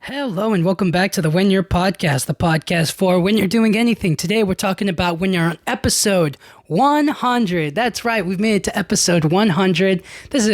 Hello and welcome back to the When You're Podcast, the podcast for when you're doing anything. Today we're talking about when you're on episode 100. That's right, we've made it to episode 100. This is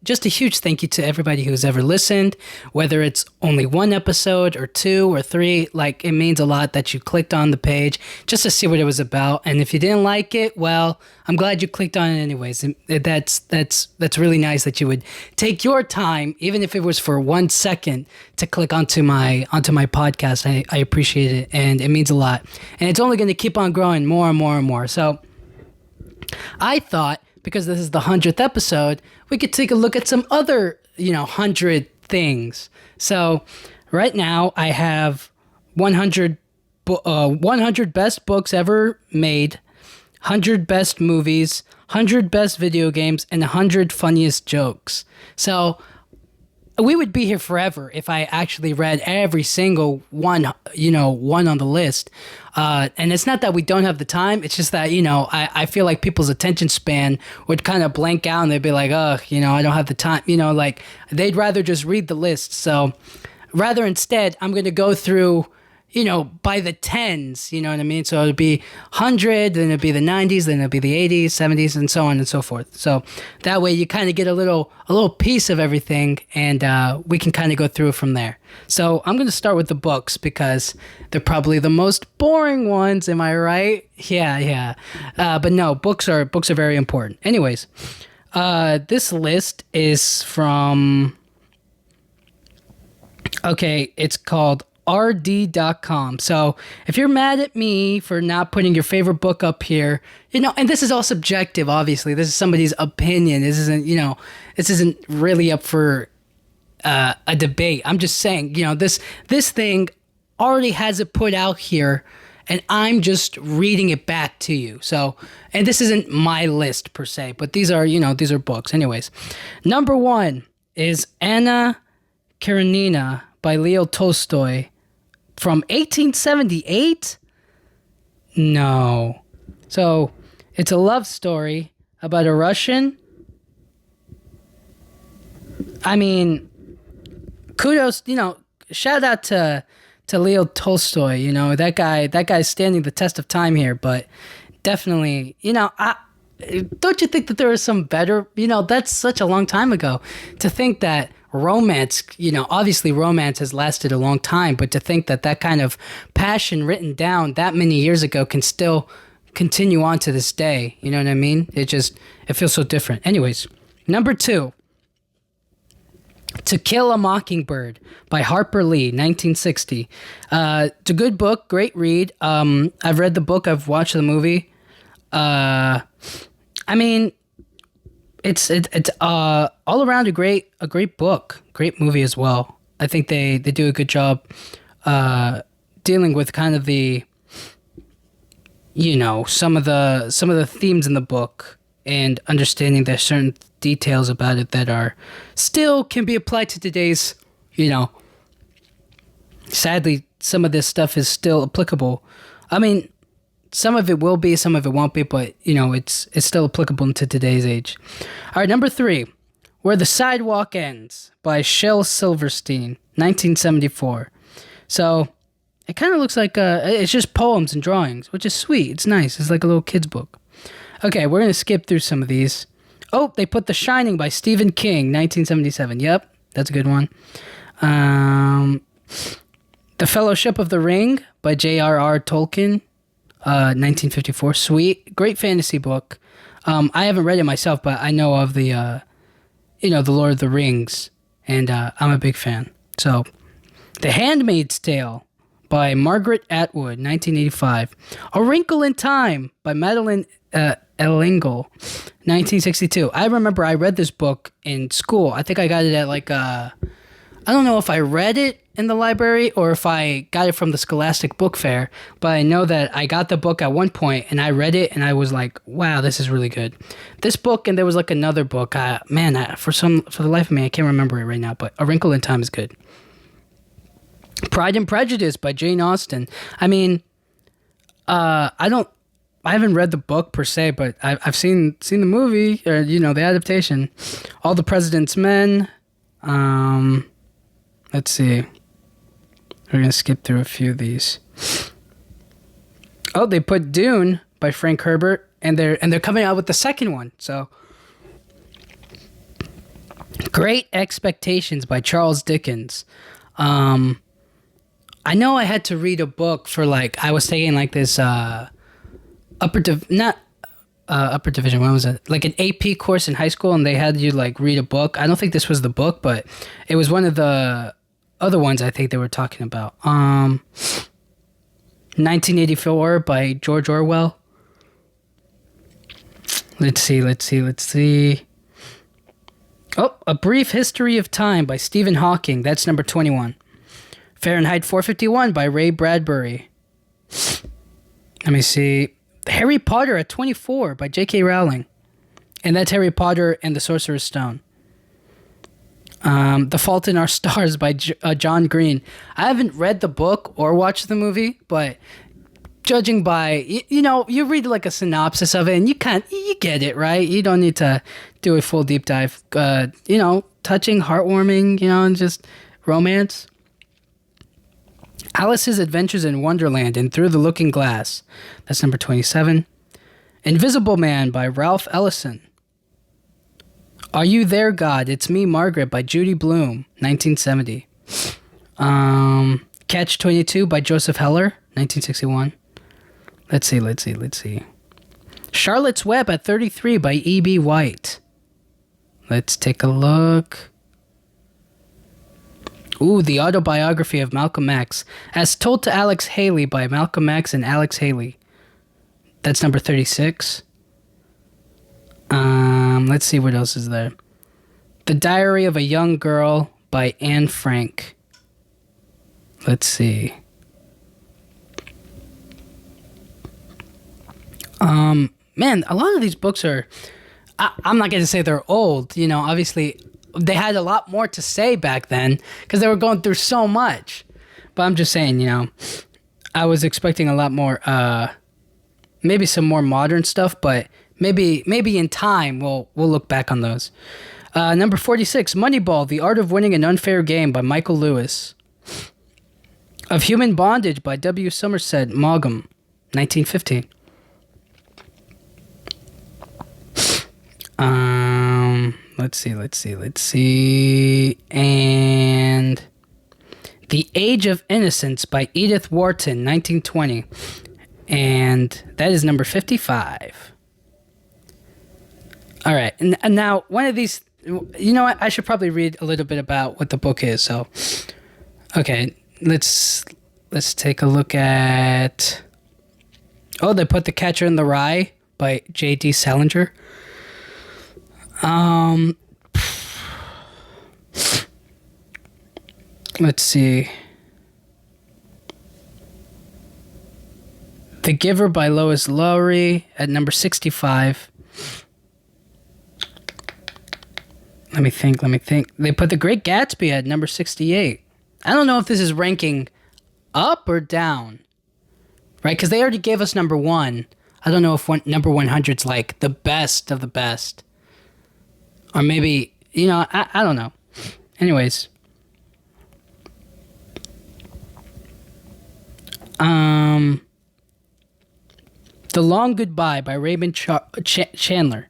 just a huge thank you to everybody who's ever listened, whether it's only one episode or two or three. Like, it means a lot that you clicked on the page just to see what it was about. And if you didn't like it, well, I'm glad you clicked on it anyways. And that's really nice that you would take your time, even if it was for 1 second, to click onto my podcast. I appreciate it, and it means a lot. And it's only going to keep on growing more and more and more. So I thought, because this is the 100th episode, we could take a look at some other, 100 things. So right now I have 100 best books ever made, 100 best movies, 100 best video games, and 100 funniest jokes. So we would be here forever if I actually read every single one, one on the list. And it's not that we don't have the time. It's just that, I feel like people's attention span would kind of blank out and they'd be like, I don't have the time, they'd rather just read the list. So rather instead, I'm going to go through, by the tens, you know what I mean? So it'd be 100, then it'd be the 90s, then it'd be the 80s, 70s, and so on and so forth. So that way you kind of get a little piece of everything, and we can kind of go through it from there. So I'm going to start with the books because they're probably the most boring ones. Am I right? Yeah. But no, books are very important. Anyways, this list is from, it's called rd.com. So if you're mad at me for not putting your favorite book up here, and this is all subjective, obviously. This is somebody's opinion. This isn't really up for a debate. I'm just saying, this thing already has it put out here, and I'm just reading it back to you. So, and this isn't my list per se, but these are books. Anyways, number 1 is Anna Karenina by Leo Tolstoy. From 1878? No. So, it's a love story about a Russian. I mean, kudos, shout out to Leo Tolstoy, that guy's standing the test of time here, but definitely, don't you think that there is some better, that's such a long time ago to think that romance, obviously romance has lasted a long time, but to think that kind of passion written down that many years ago can still continue on to this day, you know what I mean? It feels so different. Anyways, number 2, To Kill a Mockingbird by Harper Lee, 1960. It's a good book, great read. I've read the book, I've watched the movie. It's all around a great book, great movie as well. I think they do a good job dealing with kind of the some of the themes in the book and understanding there's certain details about it that are still can be applied to today's, sadly some of this stuff is still applicable. I mean, some of it will be, some of it won't be, but, it's still applicable to today's age. All right, number 3, Where the Sidewalk Ends by Shel Silverstein, 1974. So, it kind of looks like, it's just poems and drawings, which is sweet. It's nice. It's like a little kid's book. Okay, we're going to skip through some of these. Oh, they put The Shining by Stephen King, 1977. Yep, that's a good one. The Fellowship of the Ring by J.R.R. Tolkien, 1954. Sweet, great fantasy book. I haven't read it myself, but I know of the Lord of the Rings, and I'm a big fan. So, The Handmaid's Tale by Margaret Atwood, 1985. A Wrinkle in Time by Madeline L'Engle, 1962. I remember I read this book in school. I think I got it at I don't know if I read it in the library or if I got it from the Scholastic Book Fair, but I know that I got the book at one point and I read it and I was like, wow, this is really good. This book, and there was another book. For the life of me, I can't remember it right now, but A Wrinkle in Time is good. Pride and Prejudice by Jane Austen. I mean, I haven't read the book per se, but I've seen the movie, or the adaptation. All the President's Men. Let's see. We're gonna skip through a few of these. Oh, they put Dune by Frank Herbert, and they're coming out with the second one. So, Great Expectations by Charles Dickens. I know I had to read a book for I was taking this upper division. When was it? Like an AP course in high school, and they had you read a book. I don't think this was the book, but it was one of the other ones I think they were talking about. 1984 by George Orwell. Let's see. Oh, A Brief History of Time by Stephen Hawking. That's number 21. Fahrenheit 451 by Ray Bradbury. Let me see. Harry Potter at 24 by J.K. Rowling. And that's Harry Potter and the Sorcerer's Stone. The Fault in Our Stars by John Green. I haven't read the book or watched the movie, but judging by, you read a synopsis of it and you get it, right? You don't need to do a full deep dive. Touching, heartwarming, and just romance. Alice's Adventures in Wonderland and Through the Looking Glass. That's number 27. Invisible Man by Ralph Ellison. Are You There, God? It's Me, Margaret by Judy Blume, 1970. Catch-22 by Joseph Heller, 1961. Let's see. Charlotte's Web at 33 by E.B. White. Let's take a look. Ooh, The Autobiography of Malcolm X, As Told to Alex Haley by Malcolm X and Alex Haley. That's number 36. Let's see what else is there. The Diary of a Young Girl by Anne Frank. Let's see. Man, a lot of these books are... I'm not going to say they're old. Obviously, they had a lot more to say back then because they were going through so much. But I'm just saying, I was expecting a lot more, maybe some more modern stuff, but maybe in time we'll look back on those. Number 46, Moneyball, The Art of Winning an Unfair Game by Michael Lewis. Of Human Bondage by W. Somerset Maugham, 1915. Let's see. And The Age of Innocence by Edith Wharton, 1920. And that is number 55. All right. And now, one of these... what? I should probably read a little bit about what the book is. So, okay. Let's take a look at... Oh, they put The Catcher in the Rye by J.D. Salinger. Let's see. The Giver by Lois Lowry at number 65. Let me think. They put The Great Gatsby at number 68. I don't know if this is ranking up or down, right? Because they already gave us number 1. I don't know if number 100's the best of the best. Or maybe, I don't know. Anyways. The Long Goodbye by Raymond Chandler.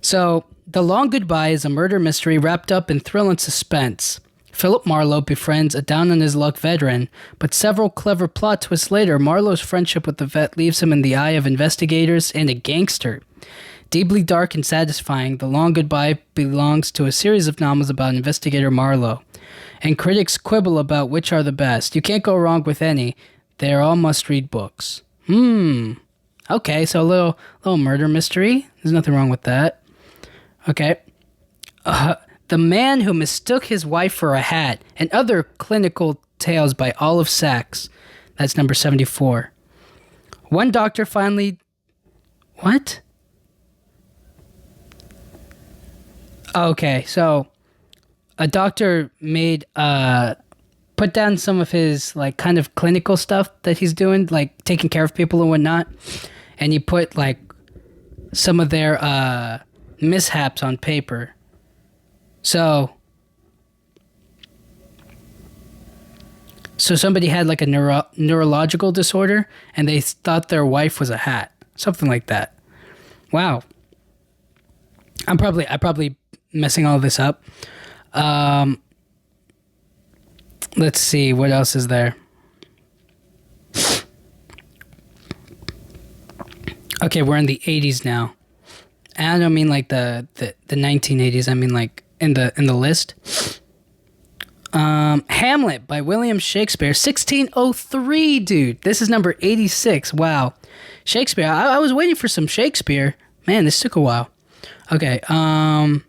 So, The Long Goodbye is a murder mystery wrapped up in thrill and suspense. Philip Marlowe befriends a down-on-his-luck veteran, but several clever plot twists later, Marlowe's friendship with the vet leaves him in the eye of investigators and a gangster. Deeply dark and satisfying, The Long Goodbye belongs to a series of novels about investigator Marlowe. And critics quibble about which are the best. You can't go wrong with any. They're all must-read books. Okay, so a little murder mystery. There's nothing wrong with that. Okay. The Man Who Mistook His Wife for a Hat and Other Clinical Tales by Olive Sacks. That's number 74. One doctor finally... What? Okay, so a doctor made put down some of his kind of clinical stuff that he's doing, taking care of people and whatnot, and he put some of their mishaps on paper. So So somebody had like a neurological disorder, and they thought their wife was a hat, something like that. Wow. I probably messing all this up. Let's see what else is there. Okay, we're in the 80s now. And I don't mean like the 1980s. I mean like in the list. Hamlet by William Shakespeare, 1603, dude. This is number 86. Wow. Shakespeare. I was waiting for some Shakespeare. Man, this took a while. Okay. Or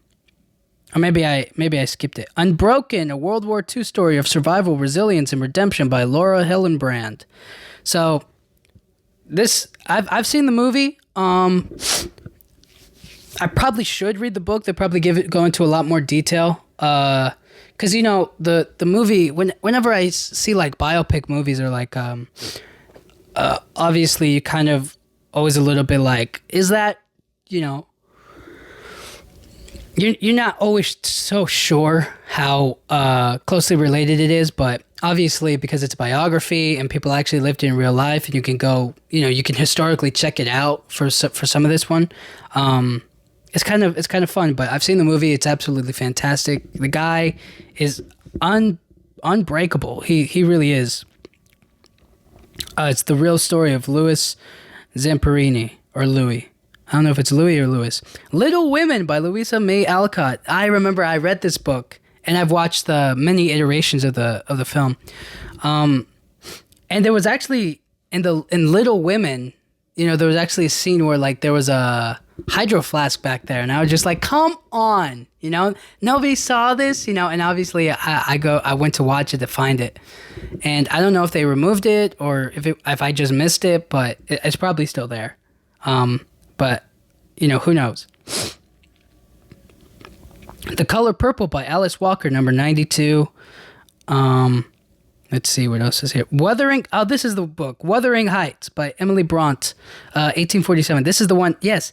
maybe I skipped it. Unbroken, a World War II story of survival, resilience, and redemption by Laura Hillenbrand. So this I've seen the movie. I probably should read the book. They probably go into a lot more detail. Because the movie, whenever I see like biopic movies or like obviously you kind of always a little bit like, is that you're not always so sure how closely related it is, but obviously because it's a biography and people actually lived it in real life, and you can go, you can historically check it out for some of this one. It's kind of fun, but I've seen the movie. It's absolutely fantastic. The guy is unbreakable. He really is. It's the real story of Louis Zamperini, or Louis. I don't know if it's Louis or Louis. Little Women by Louisa May Alcott. I remember I read this book, and I've watched the many iterations of the film. And there was actually in Little Women, there was actually a scene where like there was a hydro flask back there, and I was just like, come on, nobody saw this, and obviously I went to watch it to find it, and I don't know if they removed it or if I just missed it, but it's probably still there. But who knows. The Color Purple by Alice Walker, number 92. Let's see what else is here. This is the book, Wuthering Heights by Emily Bront, 1847. This is the one. Yes.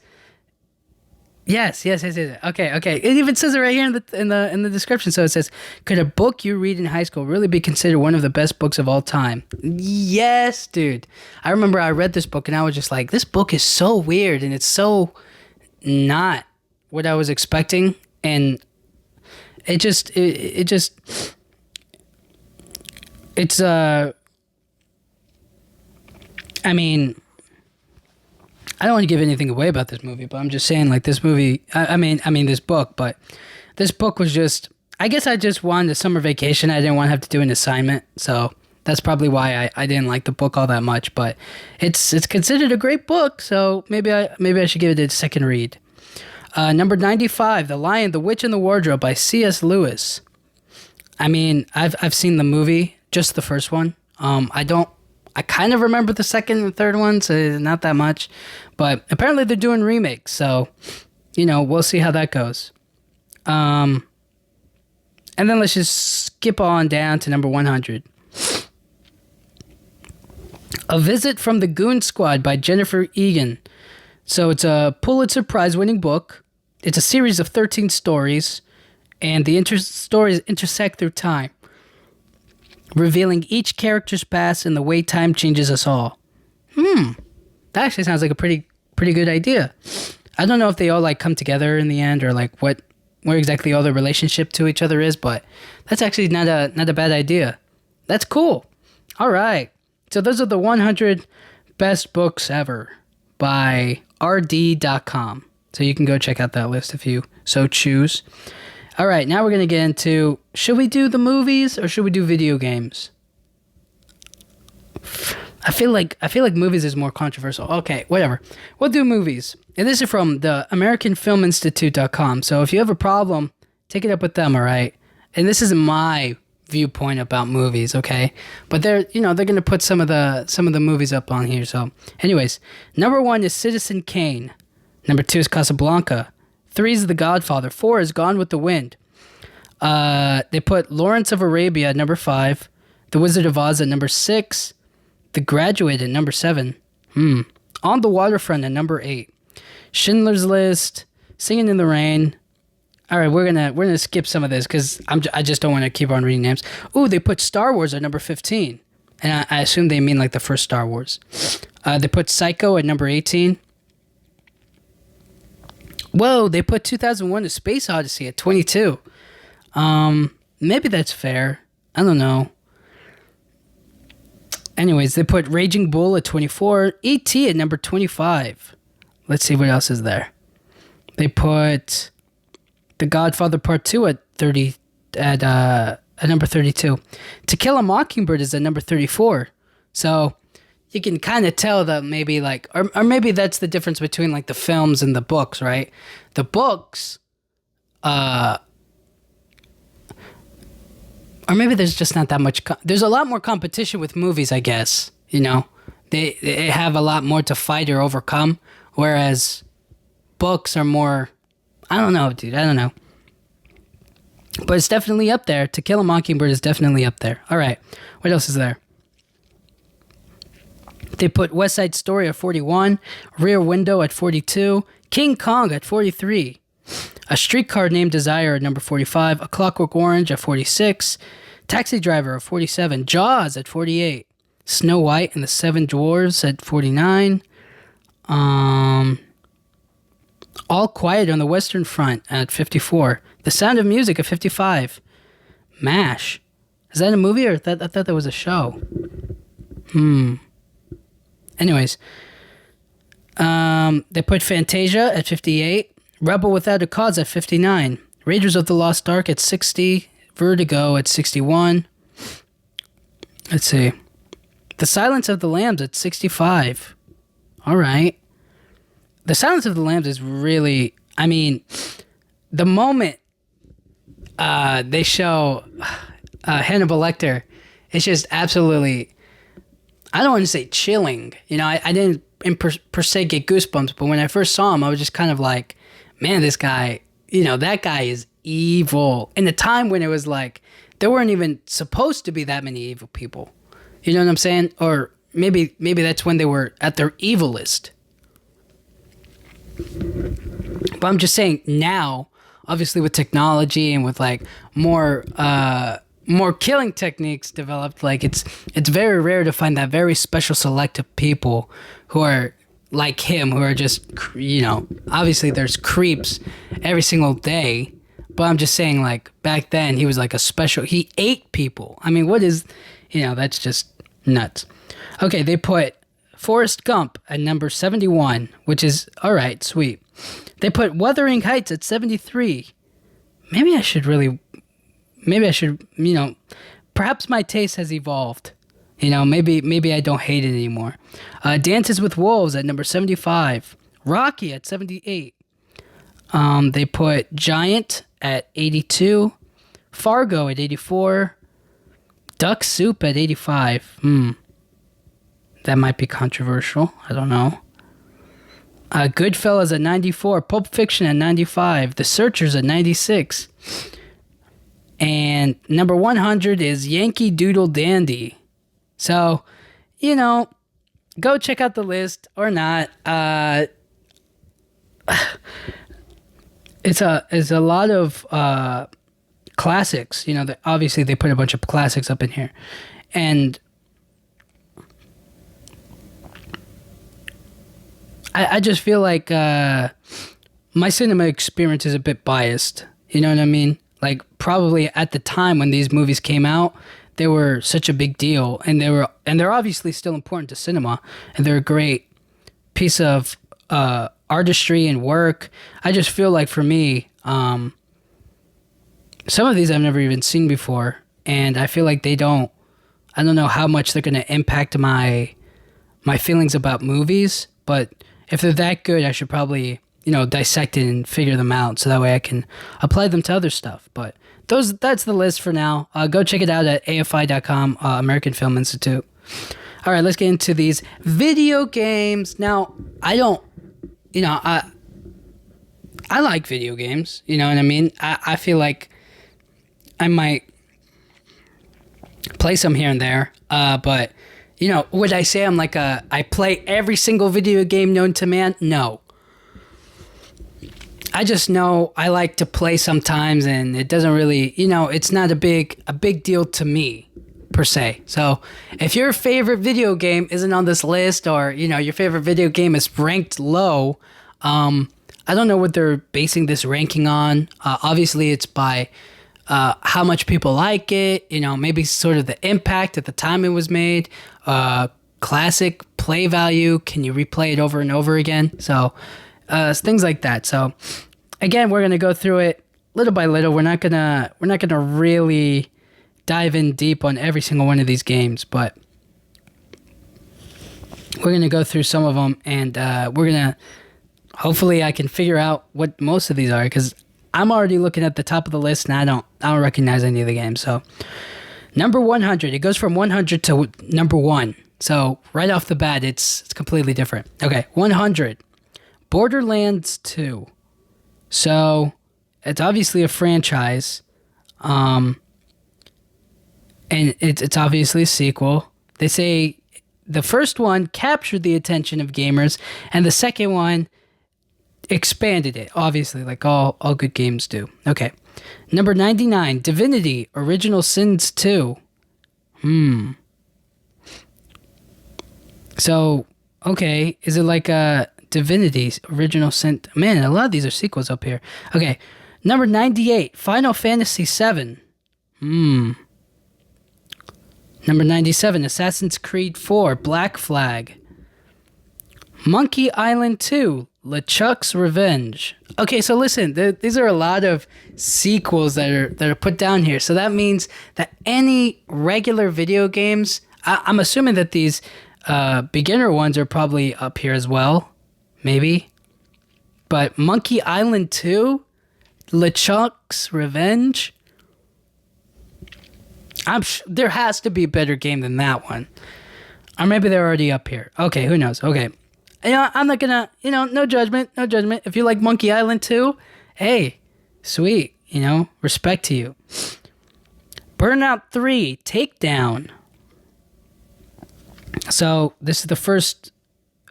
Okay. It even says it right here in the description. So it says, could a book you read in high school really be considered one of the best books of all time? Yes, dude. I remember I read this book and I was just like, this book is so weird and it's so not what I was expecting, and it's I mean, I don't want to give anything away about this movie, but I'm just saying, like, this movie, I mean this book, but this book was just, I guess I just wanted a summer vacation. I didn't want to have to do an assignment, so that's probably why I didn't like the book all that much, but it's considered a great book, so maybe I should give it a second read. Number 95, The Lion, the Witch, and the Wardrobe by C.S. Lewis. I mean, I've seen the movie, just the first one. I kind of remember the second and third one, so not that much. But apparently they're doing remakes, so, we'll see how that goes. And then let's just skip on down to number 100. A Visit from the Goon Squad by Jennifer Egan. So it's a Pulitzer Prize-winning book. It's a series of 13 stories, and the stories intersect through time, revealing each character's past and the way time changes us all. That actually sounds like a pretty good idea. I don't know if they all like come together in the end, or like where exactly all their relationship to each other is, but that's actually not a bad idea. That's cool. All right. So those are the 100 best books ever by rd.com. So you can go check out that list if you so choose. All right, now we're going to get into, should we do the movies or should we do video games? I feel like movies is more controversial. Okay, whatever. We'll do movies. And this is from the AmericanFilmInstitute.com. So if you have a problem, take it up with them, all right? And this isn't my viewpoint about movies, okay? But they're going to put some of the movies up on here. So anyways, number 1 is Citizen Kane. Number 2 is Casablanca. 3 is The Godfather. 4 is Gone with the Wind. They put Lawrence of Arabia at number 5. The Wizard of Oz at number 6. The Graduate at number 7. On the Waterfront at number 8. Schindler's List. Singing in the Rain. All right, we're gonna skip some of this because I just don't want to keep on reading names. Ooh, they put Star Wars at number 15, and I assume they mean like the first Star Wars. They put Psycho at number 18. Whoa, they put 2001: A Space Odyssey at 22. Maybe that's fair. I don't know. Anyways, they put Raging Bull at 24. E.T. at number 25. Let's see what else is there. They put The Godfather Part 2 at 30 at number 32. To Kill a Mockingbird is at number 34. So you can kind of tell that maybe like or maybe that's the difference between like the films and the books, right? The books or maybe there's just not that much there's a lot more competition with movies, I guess, you know. They have a lot more to fight or overcome, whereas books are more, I don't know, dude. I don't know. But it's definitely up there. To Kill a Mockingbird is definitely up there. All right. What else is there? They put West Side Story at 41, Rear Window at 42, King Kong at 43, A Streetcar Named Desire at number 45, A Clockwork Orange at 46, Taxi Driver at 47, Jaws at 48, Snow White and the Seven Dwarfs at 49, All Quiet on the Western Front at 54, The Sound of Music at 55, MASH. Is that a movie or I thought that was a show? Anyways, they put Fantasia at 58, Rebel Without a Cause at 59, Raiders of the Lost Ark at 60, Vertigo at 61. Let's see. The Silence of the Lambs at 65. All right. The Silence of the Lambs is really, I mean, the moment they show Hannibal Lecter, it's just absolutely, I don't want to say chilling. You know, I didn't per se get goosebumps, but when I first saw him, I was just kind of like, man, this guy, you know, that guy is evil. In a time when it was like, there weren't even supposed to be that many evil people. You know what I'm saying? Or maybe that's when they were at their evilest. But I'm just saying now, obviously with technology and with like more killing techniques developed, like it's very rare to find that very special selective people who are like him, who are just, you know, obviously there's creeps every single day, but I'm just saying, like, back then he was like a special, he ate people. I mean, what is, you know, that's just nuts. Okay, they put Forrest Gump at number 71, which is all right, sweet. They put Wuthering Heights at 73. Maybe I should, you know, perhaps my taste has evolved. You know, maybe I don't hate it anymore. Dances with Wolves at number 75. Rocky at 78. They put Giant at 82. Fargo at 84. Duck Soup at 85. That might be controversial. I don't know. Goodfellas at 94. Pulp Fiction at 95. The Searchers at 96. And number 100 is Yankee Doodle Dandy. So, you know, go check out the list or not. It's a lot of classics. You know, obviously they put a bunch of classics up in here. And I just feel like my cinema experience is a bit biased. You know what I mean? Like, probably at the time when these movies came out, they were such a big deal, and they're obviously still important to cinema, and they're a great piece of artistry and work. I just feel like for me, some of these I've never even seen before, and I feel like I don't know how much they're going to impact my feelings about movies, but if they're that good, I should probably, you know, dissect it and figure them out so that way I can apply them to other stuff. But that's the list for now. Go check it out at AFI.com, American Film Institute. All right, let's get into these video games. Now, I like video games, you know what I mean? I feel like I might play some here and there, but, you know, would I say I'm like I play every single video game known to man? No. I just know I like to play sometimes, and it doesn't really, it's not a big deal to me per se. So if your favorite video game isn't on this list, or your favorite video game is ranked low, I don't know what they're basing this ranking on. Obviously, it's by how much people like it. Maybe sort of the impact at the time it was made. Classic play value. Can you replay it over and over again? So things like that. So again, we're gonna go through it little by little. We're not gonna really dive in deep on every single one of these games, but we're going to go through some of them, and we're going to, hopefully I can figure out what most of these are, because I'm already looking at the top of the list, and I don't recognize any of the games. So number 100, it goes from 100 to number 1. So right off the bat, it's completely different. Okay, 100, Borderlands 2. So it's obviously a franchise. And it's obviously a sequel. They say the first one captured the attention of gamers, and the second one expanded it, obviously, like all good games do. Okay. Number 99, Divinity, Original Sins 2. So, okay, is it like a Divinity, Original Sin? Man, a lot of these are sequels up here. Okay. Number 98, Final Fantasy 7. Number 97, Assassin's Creed 4, Black Flag. Monkey Island 2, LeChuck's Revenge. Okay, so listen, these are a lot of sequels that are put down here. So that means that any regular video games, I'm assuming that these beginner ones are probably up here as well, maybe. But Monkey Island 2, LeChuck's Revenge. There has to be a better game than that one. Or maybe they're already up here. Okay, who knows? Okay. I'm not gonna, no judgment. If you like Monkey Island 2, hey, sweet, respect to you. Burnout 3, Takedown. So, this is the first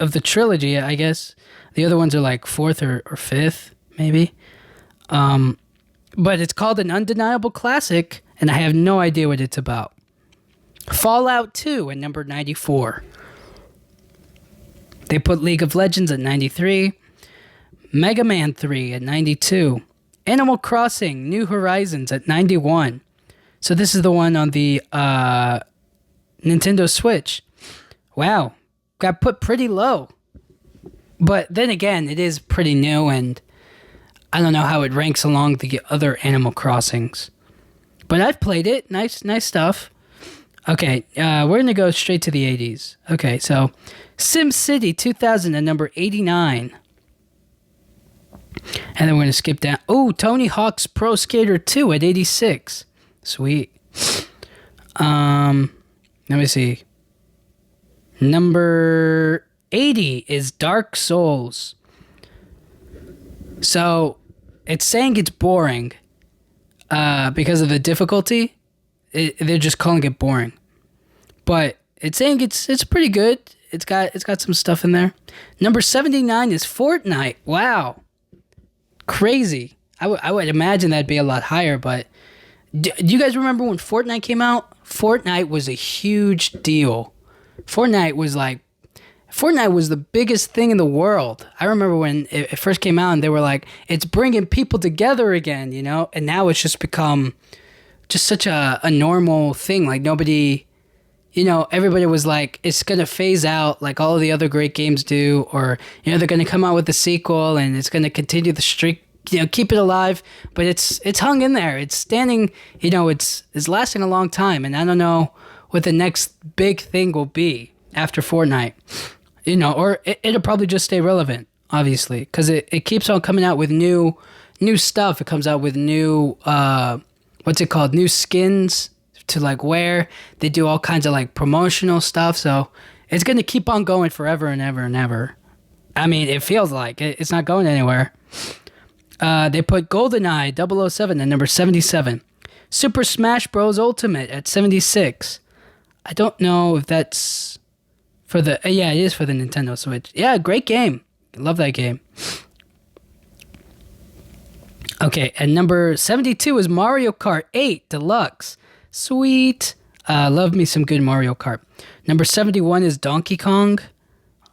of the trilogy, I guess. The other ones are like fourth or fifth, maybe. But it's called an undeniable classic, and I have no idea what it's about. Fallout 2 at number 94. They put League of Legends at 93. Mega Man 3 at 92. Animal Crossing New Horizons at 91. So this is the one on the Nintendo Switch. Wow. Got put pretty low. But then again, it is pretty new, and I don't know how it ranks along the other Animal Crossings. But I've played it. Nice stuff. Okay, we're going to go straight to the 80s. Okay, so SimCity 2000 at number 89. And then we're going to skip down. Oh, Tony Hawk's Pro Skater 2 at 86. Sweet. Let me see. Number 80 is Dark Souls. So, it's saying it's boring because of the difficulty. They're just calling it boring. But it's saying it's pretty good. It's got some stuff in there. Number 79 is Fortnite. Wow. Crazy. I would imagine that'd be a lot higher, but do you guys remember when Fortnite came out? Fortnite was a huge deal. Fortnite was the biggest thing in the world. I remember when it first came out and they were like, it's bringing people together again, And now it's just become just such a normal thing. Like nobody, everybody was like, it's going to phase out like all of the other great games do. Or, they're going to come out with a sequel and it's going to continue the streak, keep it alive. But it's hung in there. It's standing, it's lasting a long time. And I don't know what the next big thing will be after Fortnite. Or it'll probably just stay relevant, obviously, because it keeps on coming out with new stuff. It comes out with new, what's it called? New skins to like wear. They do all kinds of like promotional stuff. So it's going to keep on going forever and ever and ever. I mean, it feels like it's not going anywhere. They put GoldenEye 007 at number 77. Super Smash Bros. Ultimate at 76. I don't know if that's for the... yeah, it is for the Nintendo Switch. Yeah, great game. Love that game. Okay, and number 72 is Mario Kart 8 Deluxe. Sweet. Love me some good Mario Kart. Number 71 is Donkey Kong.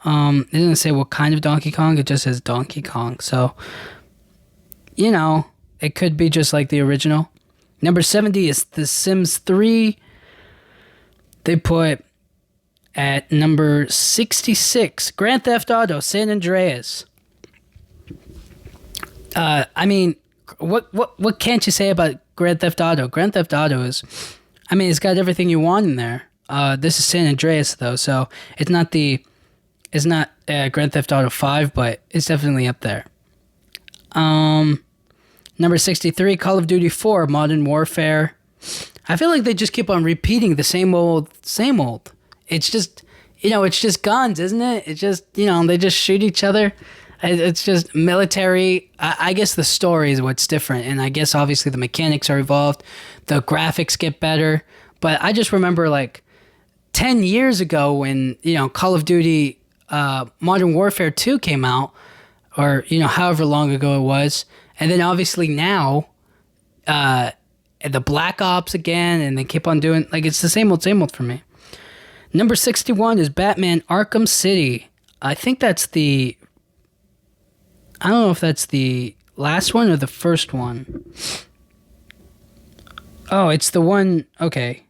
It doesn't say what kind of Donkey Kong, it just says Donkey Kong. So, it could be just like the original. Number 70 is The Sims 3. They put at number 66, Grand Theft Auto San Andreas. What can't you say about Grand Theft Auto? Grand Theft Auto is, it's got everything you want in there. This is San Andreas though, so it's not Grand Theft Auto 5, but it's definitely up there. Number 63, Call of Duty 4 Modern Warfare. I feel like they just keep on repeating the same old. It's just, it's just guns, isn't it? It's just, they just shoot each other. It's just military. I guess the story is what's different. And I guess obviously the mechanics are evolved. The graphics get better. But I just remember like 10 years ago when, Call of Duty Modern Warfare 2 came out, or, however long ago it was. And then obviously now, the Black Ops again, and they keep on doing, like, it's the same old for me. Number 61 is Batman Arkham City. I think that's I don't know if that's the last one or the first one. Oh, it's the one, okay.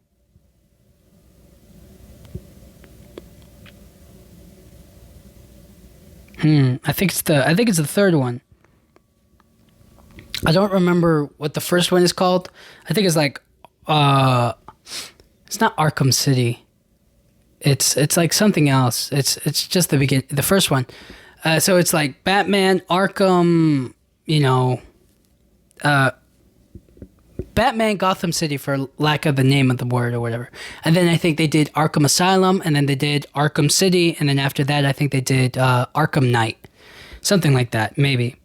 I think it's the third one. I don't remember what the first one is called. I think it's like, it's not Arkham City. It's like something else. It's just the first one. So it's like Batman, Arkham, Batman Gotham City, for lack of the name of the word or whatever. And then I think they did Arkham Asylum, and then they did Arkham City, and then after that I think they did Arkham Knight. Something like that, maybe.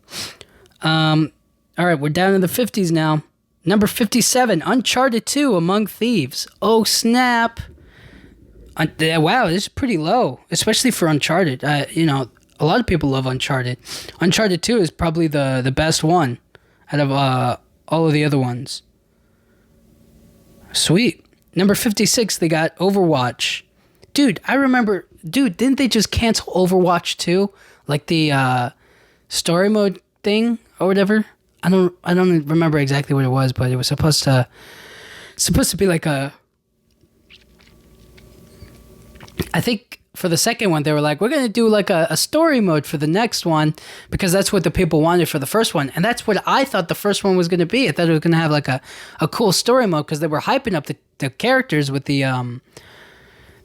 All right, we're down in the 50s now. Number 57, Uncharted 2 Among Thieves. Oh, snap. Wow, this is pretty low, especially for Uncharted. A lot of people love Uncharted. Uncharted 2 is probably the best one out of all of the other ones. Sweet. Number 56, they got Overwatch. Dude, I remember... Dude, didn't they just cancel Overwatch 2? Like the story mode thing or whatever? I don't remember exactly what it was, but it was supposed to be like I think for the second one, they were like, we're going to do like a story mode for the next one, because that's what the people wanted for the first one. And that's what I thought the first one was going to be. I thought it was going to have like a cool story mode, because they were hyping up the characters with the...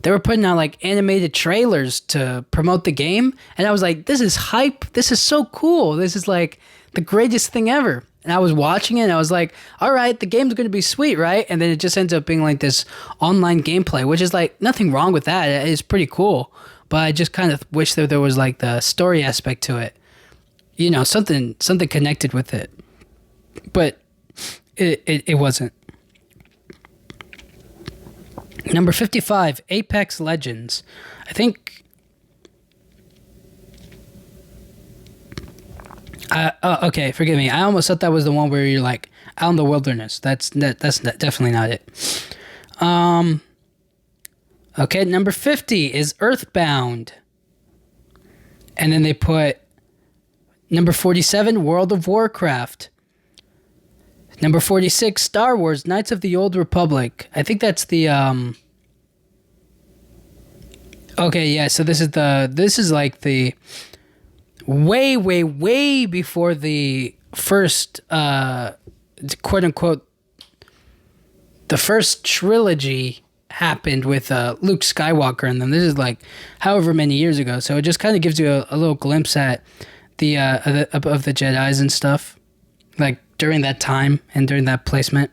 They were putting out like animated trailers to promote the game. And I was like, this is hype. This is so cool. This is like the greatest thing ever. And I was watching it and I was like, all right, the game's going to be sweet, right? And then it just ends up being like this online gameplay, which is like nothing wrong with that. It's pretty cool. But I just kind of wish that there was like the story aspect to it. Something connected with it. But it wasn't. Number 55, Apex Legends. I think... okay, forgive me. I almost thought that was the one where you're like out in the wilderness. That's definitely not it. Okay, number 50 is Earthbound. And then they put number 47, World of Warcraft. Number 46, Star Wars, Knights of the Old Republic. I think that's the, Okay, yeah, so this is like the way before the first, quote-unquote, the first trilogy happened with Luke Skywalker in them. This is like however many years ago, so it just kind of gives you a little glimpse at the of the Jedis and stuff, like during that time and during that placement.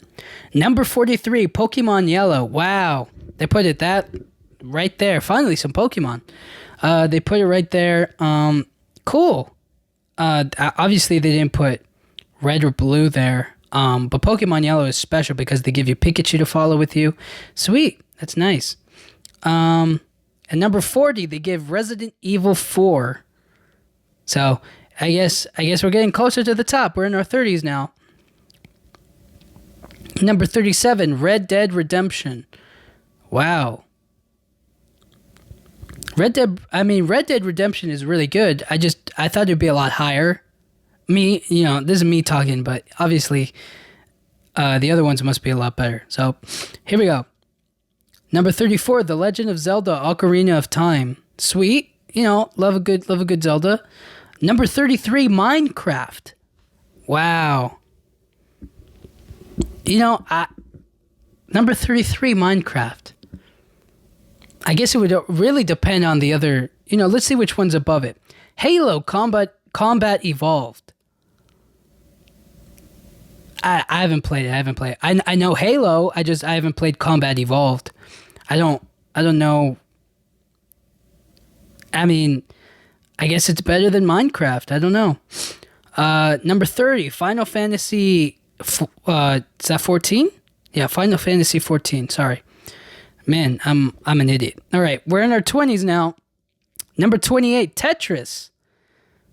Number 43, Pokemon Yellow. Wow, they put it that right there. Finally, some Pokemon. They put it right there. Cool. Obviously, they didn't put red or blue there. But Pokemon Yellow is special because they give you Pikachu to follow with you. Sweet. That's nice. And number 40, they give Resident Evil 4. So I guess we're getting closer to the top. We're in our 30s now. Number 37, Red Dead Redemption. Wow. Red Dead Redemption is really good. I thought it'd be a lot higher. This is me talking, but obviously the other ones must be a lot better. So here we go. Number 34, The Legend of Zelda: Ocarina of Time. Sweet. Love a good Zelda. Number 33, Minecraft. Wow. Number 33, Minecraft. I guess it would really depend on the other. Let's see which one's above it. Halo Combat Evolved. I haven't played it. I know Halo. I haven't played Combat Evolved. I don't know. I guess it's better than Minecraft. I don't know. Number 30, Final Fantasy. Is that 14? Yeah, Final Fantasy 14. Sorry. Man, I'm an idiot. All right, we're in our 20s now. Number 28, Tetris.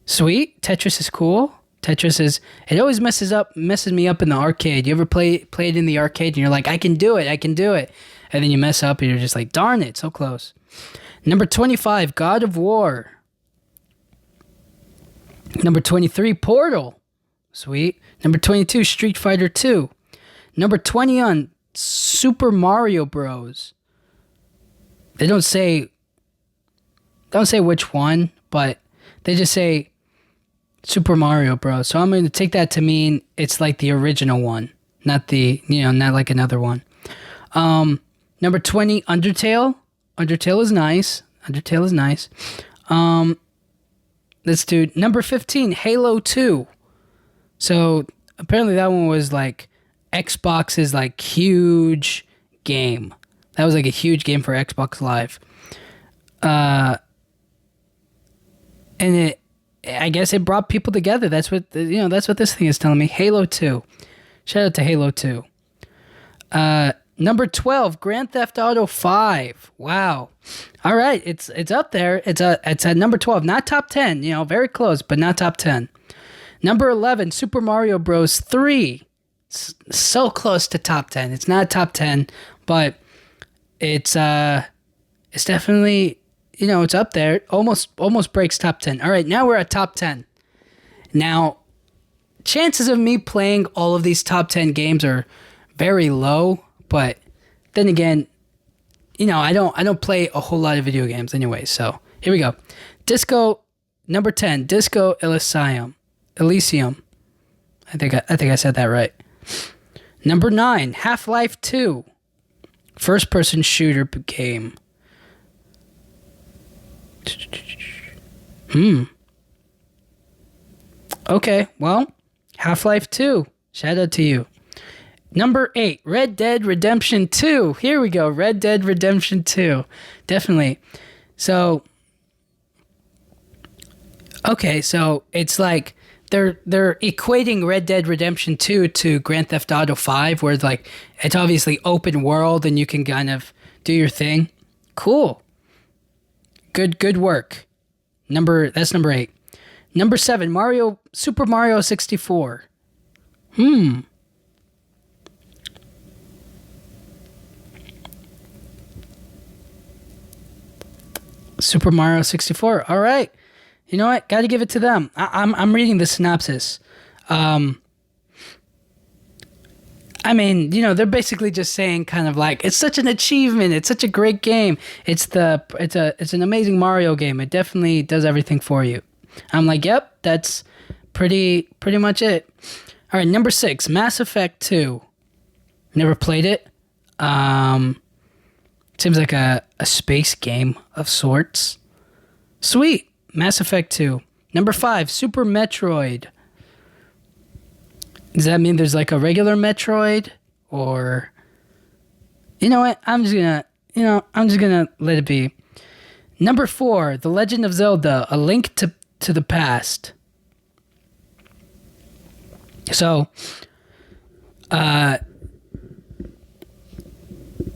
Sweet. Tetris is cool. It always messes me up in the arcade. You ever play it in the arcade and you're like, I can do it. And then you mess up and you're just like, darn it, so close. Number 25, God of War. Number 23, Portal. Sweet. Number 22, Street Fighter 2. Number 21, Super Mario Bros. They don't say which one, but they just say Super Mario Bros. So I'm going to take that to mean it's like the original one, not like another one. Number 20, Undertale. Undertale is nice. Let's do number 15, Halo 2. So apparently that one was like Xbox's like huge game. That was like a huge game for Xbox Live. And I guess it brought people together. That's what this thing is telling me. Halo 2. Shout out to Halo 2. Number 12, Grand Theft Auto 5. Wow. All right, it's up there. It's at number 12, not top 10. Very close, but not top 10. Number 11, Super Mario Bros. 3. So close to top 10. It's not top 10, but it's definitely, it's up there. Almost breaks top 10. All right, now we're at top 10. Now, chances of me playing all of these top 10 games are very low, but then again, I don't play a whole lot of video games anyway. So here we go. Number 10, Disco Elysium. I think I said that right. Number 9, Half-Life 2. First-person shooter game. Okay, well, Half-Life 2. Shout out to you. Number 8, Red Dead Redemption 2. Here we go, Red Dead Redemption 2. Definitely. So, okay, so it's like they're equating Red Dead Redemption 2 to Grand Theft Auto 5, where like it's obviously open world and you can kind of do your thing. Cool. Good work. That's number 8. Number 7, Super Mario 64. Super Mario 64. All right. You know what? Got to give it to them. I'm reading the synopsis. They're basically just saying kind of like, it's such an achievement. It's such a great game. It's an amazing Mario game. It definitely does everything for you. I'm like, yep, that's pretty much it. All right, number 6, Mass Effect 2. Never played it. Seems like a space game of sorts. Sweet. Mass Effect 2. Number 5, Super Metroid. Does that mean there's like a regular Metroid? Or, you know what? I'm just gonna let it be. Number 4, The Legend of Zelda: A Link to the Past. So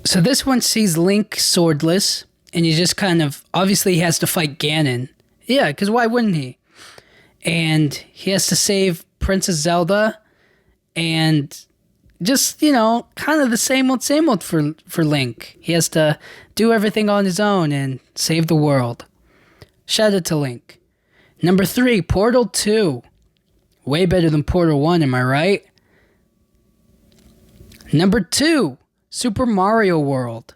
this one sees Link swordless, and he just kind of, obviously he has to fight Ganon. Yeah, because why wouldn't he? And he has to save Princess Zelda, and just, kind of the same old for Link. He has to do everything on his own and save the world. Shout out to Link. Number 3, Portal 2. Way better than Portal 1, am I right? Number 2, Super Mario World.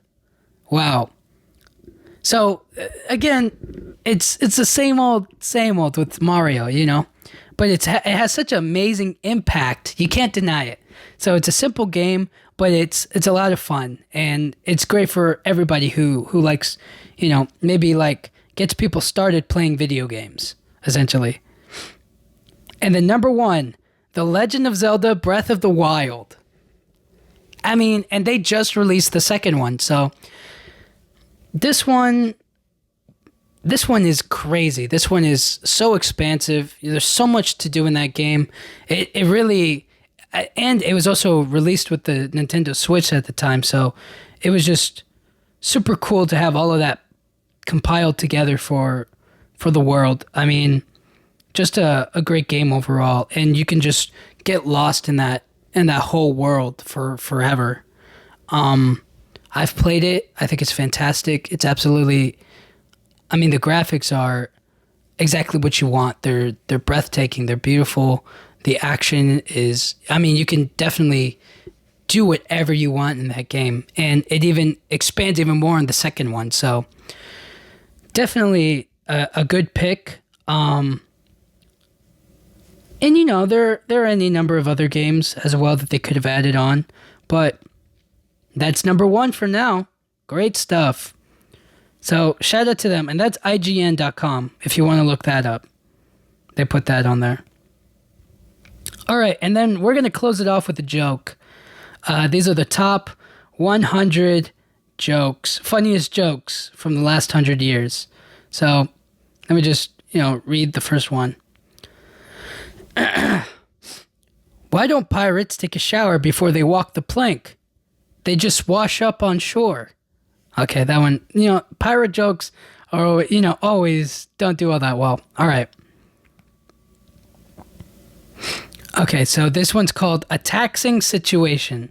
Wow. So, again, it's the same old with Mario, But it has such amazing impact. You can't deny it. So it's a simple game, but it's a lot of fun. And it's great for everybody who likes, maybe like gets people started playing video games, essentially. And then number 1, The Legend of Zelda Breath of the Wild. I mean, and they just released the second one, so this one is crazy. This one is so expansive. There's so much to do in that game. It really, and it was also released with the Nintendo Switch at the time, so it was just super cool to have all of that compiled together for the world. I mean, just a great game overall, and you can just get lost in that whole world for forever. I've played it. I think it's fantastic. It's absolutely, I mean, the graphics are exactly what you want. They're breathtaking. They're beautiful. The action is, I mean, you can definitely do whatever you want in that game, and it even expands even more in the second one. So definitely a good pick. And there are any number of other games as well that they could have added on, but that's number 1 for now. Great stuff. So shout out to them, and that's IGN.com if you want to look that up. They put that on there. All right, and then we're going to close it off with a joke. These are the top 100 funniest jokes from the last 100 years. So let me just, read the first one. Why don't pirates take a shower before they walk the plank? They just wash up on shore. Okay, that one, pirate jokes are, always don't do all that well. All right. Okay, so this one's called A Taxing Situation.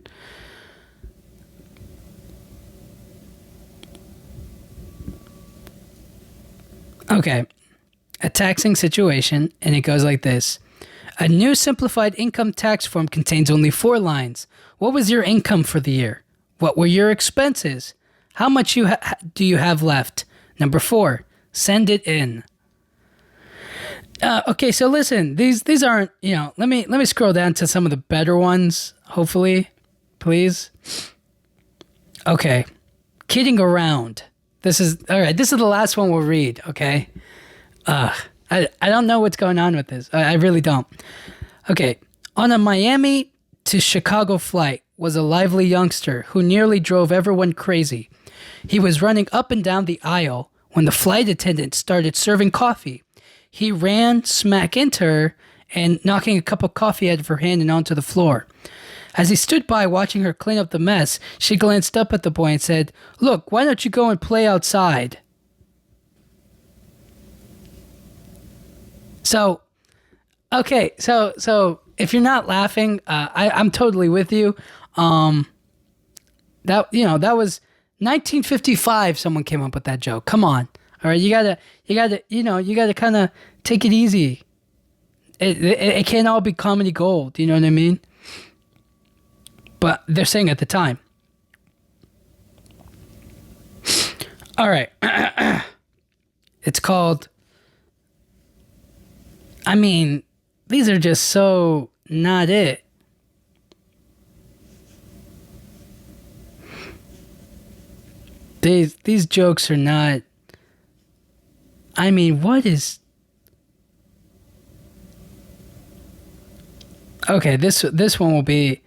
Okay, a taxing situation, and it goes like this. A new simplified income tax form contains only 4 lines. What was your income for the year? What were your expenses? How much do you have left? Number 4, send it in. Okay, so listen, these aren't, let me scroll down to some of the better ones, hopefully, please. Okay, kidding around. All right, this is the last one we'll read, okay? I don't know what's going on with this. I really don't. Okay, on a Miami to Chicago flight was a lively youngster who nearly drove everyone crazy. He was running up and down the aisle when the flight attendant started serving coffee. He ran smack into her and knocking a cup of coffee out of her hand and onto the floor. As he stood by watching her clean up the mess, she glanced up at the boy and said, "Look, why don't you go and play outside?" So, okay, so if you're not laughing, I'm totally with you. That was 1955. Someone came up with that joke. Come on, all right, you gotta kind of take it easy. It can't all be comedy gold. You know what I mean? But they're saying at the time. All right, it's called. I mean, these are just so not it. These jokes are not. I mean, what is? Okay, this one will be.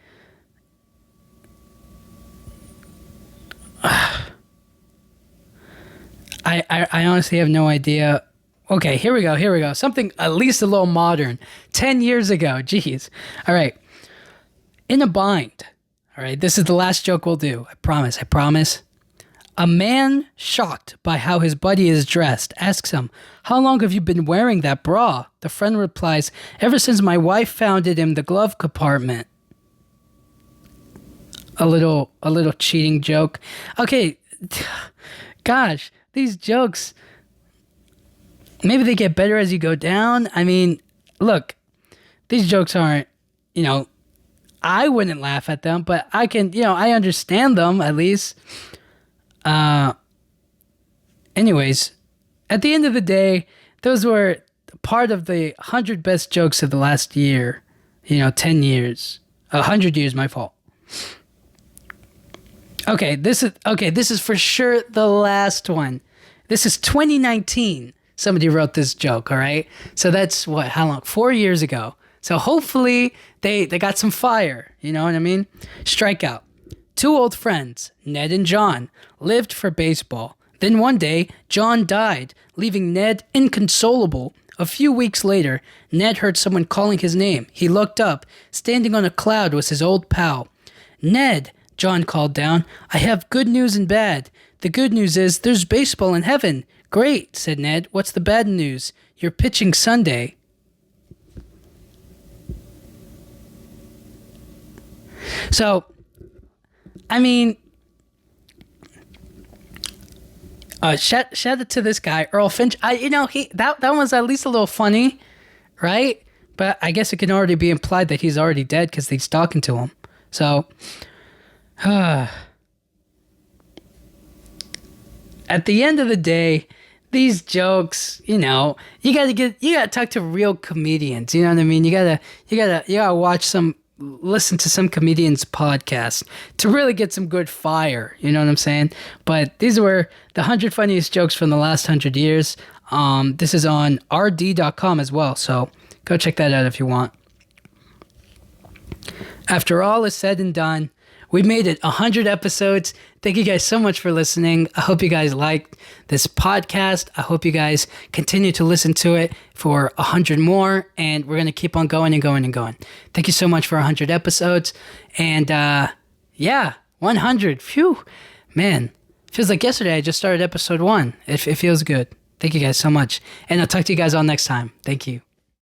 I honestly have no idea. Okay, here we go. Something at least a little modern. 10 years ago. Jeez. All right. In a bind. All right, this is the last joke we'll do. I promise. A man, shocked by how his buddy is dressed, asks him, "How long have you been wearing that bra?" The friend replies, "Ever since my wife found it in the glove compartment." a little cheating joke. Okay, gosh, these jokes, maybe they get better as you go down. I mean, look, these jokes aren't, you know, I wouldn't laugh at them, but I can, I understand them at least. Anyways, at the end of the day, those were part of the 100 best jokes of the last year. 10 years. 100 years, my fault. Okay, this is for sure the last one. This is 2019. Somebody wrote this joke, all right? So that's how long? 4 years ago. So hopefully they got some fire, you know what I mean? Strikeout. Two old friends, Ned and John, lived for baseball. Then one day, John died, leaving Ned inconsolable. A few weeks later, Ned heard someone calling his name. He looked up. Standing on a cloud was his old pal. "Ned," John called down, "I have good news and bad. The good news is there's baseball in heaven." "Great," said Ned. "What's the bad news?" "You're pitching Sunday." So, I mean, shout out to this guy, Earl Finch. That one was at least a little funny, right? But I guess it can already be implied that he's already dead because he's talking to him. So, at the end of the day, these jokes, you gotta talk to real comedians. You know what I mean? You gotta listen to some comedians' podcast to really get some good fire. You know what I'm saying? But these were the 100 funniest jokes from the last 100 years. This is on rd.com as well, so go check that out if you want. After all is said and done, we made it 100 episodes. Thank you guys so much for listening. I hope you guys liked this podcast. I hope you guys continue to listen to it for 100 more. And we're going to keep on going and going and going. Thank you so much for 100 episodes. And 100. Phew. Man, feels like yesterday I just started episode 1. It feels good. Thank you guys so much. And I'll talk to you guys all next time. Thank you.